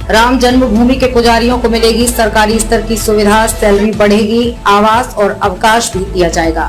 राम जन्मभूमि के पुजारियों को मिलेगी सरकारी स्तर की सुविधा, सैलरी बढ़ेगी, आवास और अवकाश भी दिया जाएगा।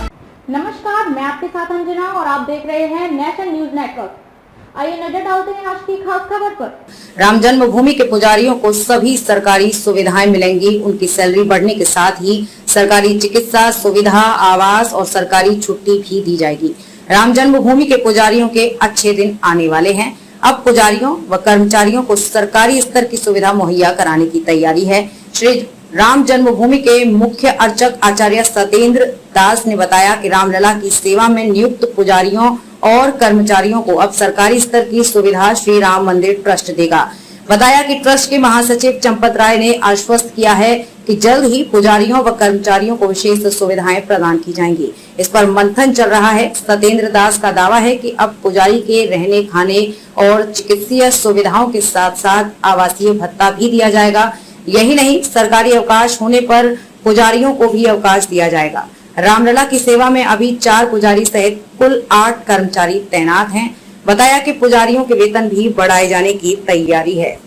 नमस्कार, मैं आपके साथ अंजना और आप देख रहे हैं नेशन न्यूज नेटवर्क। आइए नजर डालते हैं आज की खास खबर पर। राम जन्मभूमि के पुजारियों को सभी सरकारी सुविधाएं मिलेंगी। उनकी सैलरी बढ़ने के साथ ही सरकारी चिकित्सा सुविधा, आवास और सरकारी छुट्टी भी दी जाएगी। राम जन्मभूमि के पुजारियों के अच्छे दिन आने वाले हैं। अब पुजारियों व कर्मचारियों को सरकारी स्तर की सुविधा मुहैया कराने की तैयारी है। श्री राम जन्मभूमि के मुख्य अर्चक आचार्य सतेंद्र दास ने बताया कि रामलला की सेवा में नियुक्त पुजारियों और कर्मचारियों को अब सरकारी स्तर की सुविधा श्री राम मंदिर ट्रस्ट देगा। बताया कि ट्रस्ट के महासचिव चंपत राय ने आश्वस्त किया है कि जल्द ही पुजारियों व कर्मचारियों को विशेष सुविधाएं प्रदान की जाएंगी। इस पर मंथन चल रहा है। सतेंद्र दास का दावा है कि अब पुजारी के रहने, खाने और चिकित्सीय सुविधाओं के साथ साथ आवासीय भत्ता भी दिया जाएगा। यही नहीं, सरकारी अवकाश होने पर पुजारियों को भी अवकाश दिया जाएगा। रामलला की सेवा में अभी 4 पुजारी सहित कुल 8 कर्मचारी तैनात हैं। बताया कि पुजारियों के वेतन भी बढ़ाए जाने की तैयारी है।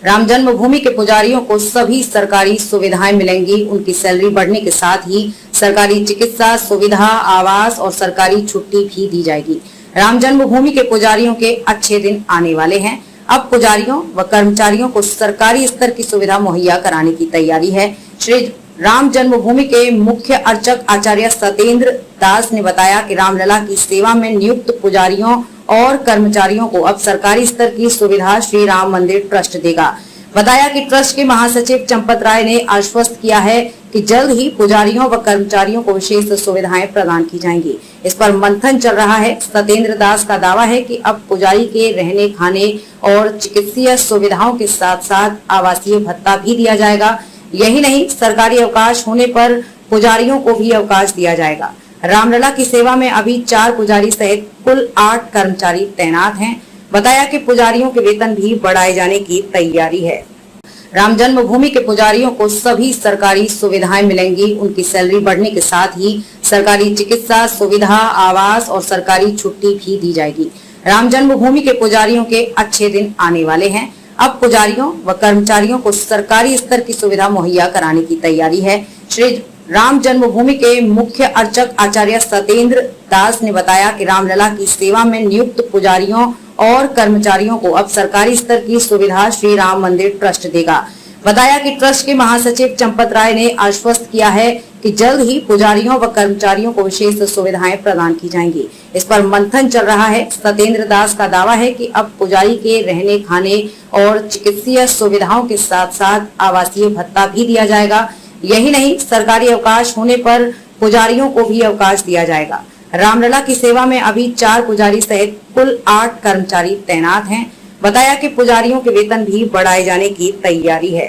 राम जन्मभूमि के पुजारियों को सभी सरकारी सुविधाएं मिलेंगी। उनकी सैलरी बढ़ने के साथ ही सरकारी चिकित्सा सुविधा, आवास और सरकारी छुट्टी भी दी जाएगी। राम जन्मभूमि के पुजारियों के अच्छे दिन आने वाले हैं। अब पुजारियों व कर्मचारियों को सरकारी स्तर की सुविधा मुहैया कराने की तैयारी है। श्री राम जन्मभूमि के मुख्य अर्चक आचार्य सतेंद्र दास ने बताया कि रामलला की सेवा में नियुक्त पुजारियों और कर्मचारियों को अब सरकारी स्तर की सुविधा श्री राम मंदिर ट्रस्ट देगा। बताया कि ट्रस्ट के महासचिव चंपत राय ने आश्वस्त किया है कि जल्द ही पुजारियों व कर्मचारियों को विशेष सुविधाएं प्रदान की जाएंगी। इस पर मंथन चल रहा है। सतेंद्र दास का दावा है कि अब पुजारी के रहने, खाने और चिकित्सीय सुविधाओं के साथ साथ आवासीय भत्ता भी दिया जाएगा। यही नहीं, सरकारी अवकाश होने पर पुजारियों को भी अवकाश दिया जाएगा। रामलला की सेवा में अभी 4 पुजारी सहित कुल 8 कर्मचारी तैनात हैं। बताया कि पुजारियों के वेतन भी बढ़ाए जाने की तैयारी है। राम जन्मभूमि के पुजारियों को सभी सरकारी सुविधाएं मिलेंगी। उनकी सैलरी बढ़ने के साथ ही सरकारी चिकित्सा सुविधा, आवास और सरकारी छुट्टी भी दी जाएगी। राम जन्मभूमि के पुजारियों के अच्छे दिन आने वाले हैं। अब पुजारियों व कर्मचारियों को सरकारी स्तर की सुविधा मुहैया कराने की तैयारी है। श्री राम जन्मभूमि के मुख्य अर्चक आचार्य सतेंद्र दास ने बताया कि रामलला की सेवा में नियुक्त पुजारियों और कर्मचारियों को अब सरकारी स्तर की सुविधा श्री राम मंदिर ट्रस्ट देगा। बताया कि ट्रस्ट के महासचिव चंपत राय ने आश्वस्त किया है कि जल्द ही पुजारियों व कर्मचारियों को विशेष सुविधाएं प्रदान की जाएंगी। इस पर मंथन चल रहा है। सतेंद्र दास का दावा है कि अब पुजारी के रहने, खाने और चिकित्सीय सुविधाओं के साथ साथ आवासीय भत्ता भी दिया जाएगा। यही नहीं, सरकारी अवकाश होने पर पुजारियों को भी अवकाश दिया जाएगा। रामलला की सेवा में अभी 4 पुजारी सहित कुल 8 कर्मचारी तैनात हैं। बताया कि पुजारियों के वेतन भी बढ़ाए जाने की तैयारी है।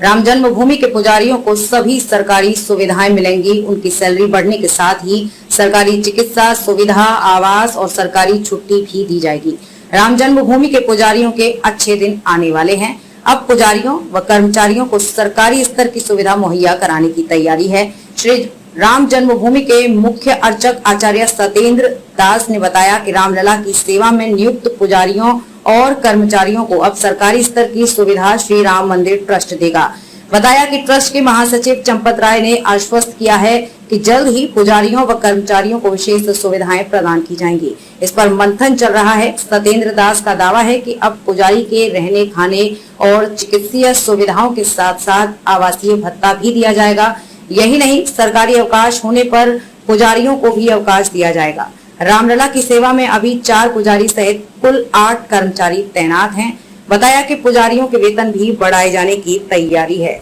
राम जन्मभूमि के पुजारियों को सभी सरकारी सुविधाएं मिलेंगी। उनकी सैलरी बढ़ने के साथ ही सरकारी चिकित्सा सुविधा, आवास और सरकारी छुट्टी भी दी जाएगी। राम जन्मभूमि के पुजारियों के अच्छे दिन आने वाले हैं। अब पुजारियों व कर्मचारियों को सरकारी स्तर की सुविधा मुहैया कराने की तैयारी है। श्री राम जन्मभूमि के मुख्य अर्चक आचार्य सतेंद्र दास ने बताया कि रामलला की सेवा में नियुक्त पुजारियों और कर्मचारियों को अब सरकारी स्तर की सुविधा श्री राम मंदिर ट्रस्ट देगा। बताया कि ट्रस्ट के महासचिव चंपत राय ने आश्वस्त किया है कि जल्द ही पुजारियों व कर्मचारियों को विशेष सुविधाएं प्रदान की जाएंगी। इस पर मंथन चल रहा है। सतेंद्र दास का दावा है कि अब पुजारी के रहने, खाने और चिकित्सीय सुविधाओं के साथ साथ आवासीय भत्ता भी दिया जाएगा। यही नहीं, सरकारी अवकाश होने पर पुजारियों को भी अवकाश दिया जाएगा। रामलला की सेवा में अभी 4 पुजारी सहित कुल 8 कर्मचारी तैनात हैं। बताया कि पुजारियों के वेतन भी बढ़ाए जाने की तैयारी है।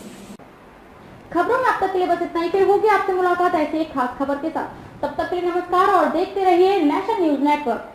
खबरों में अब तक के लिए बस इतना ही। फिर होगी आपसे मुलाकात ऐसे एक खास खबर के साथ। तब तक के लिए नमस्कार और देखते रहिए नेशन न्यूज नेटवर्क।